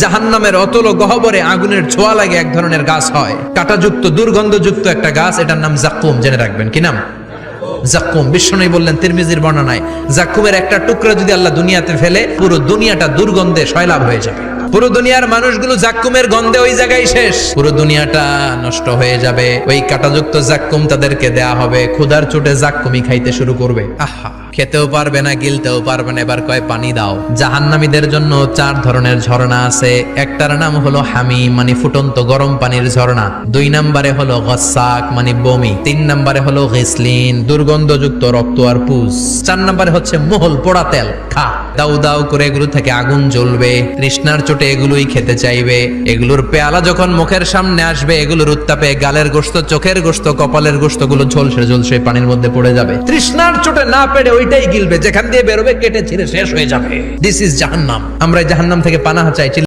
জাহান্নামের অতল গহ্বরে আগুনের ছোঁয়া লাগে এক ধরনের গাছ হয়, কাঁটাযুক্ত দুর্গন্ধযুক্ত একটা গাছ, এটার নাম জাক্কুম। জেনে রাখবেন কি নাম? জাক্কুম। বিশ্বনবী বললেন তিরমিজির বর্ণনায়, জাক্কুমের একটা টুকরা যদি আল্লাহ দুনিয়াতে ফেলে, পুরো দুনিয়াটা দুর্গন্ধে সয়লাব হয়ে যাবে। পুরো দুনিয়ার মানুষগুলো জাক্কুমের গন্ধে ওই জায়গায় শেষ, পুরো দুনিয়াটা নষ্ট হয়ে যাবে। ওই কাঁটাযুক্ত জাক্কুম তাদেরকে দেয়া হবে, ক্ষুধার চোটে জাক্কুমই খাইতে শুরু করবে। আহা, খেতেও পারবে না, গিলতেও পারবে না, এবার কয় পানি দাও। জাহান্নামীদের জন্য 4 ধরনের ঝর্ণা আছে। একটার নাম হলো হামিম, মানে ফুটন্ত গরম পানির ঝর্ণা। 2 নম্বরে হলো গসাক, মানে বমি। 3 নম্বরে হলো গিসলিন, দুর্গন্ধযুক্ত রক্ত আর পুজ। 4 নম্বরে হচ্ছে মোহল, পোড়া তেল। খা, দাউ দাউ করে এগুলো থেকে আগুন জ্বলবে, তৃষ্ণার চোটে এগুলোই খেতে চাইবে। এগুলোর পেয়ালা যখন মুখের সামনে আসবে, এগুলোর উত্তাপে গালের গোশত, চোখের গোশত, কপালের গোশত গুলো ঝলসে ঝলসে পানির মধ্যে পড়ে যাবে। তৃষ্ণার চোটে না পেরে ওইটাই গিলবে, যেখান দিয়ে বেরোবে কেটে ছিঁড়ে শেষ হয়ে যাবে। দিস ইজ জাহান্নাম। আমরা জাহান্নাম থেকে পানাহা চাই।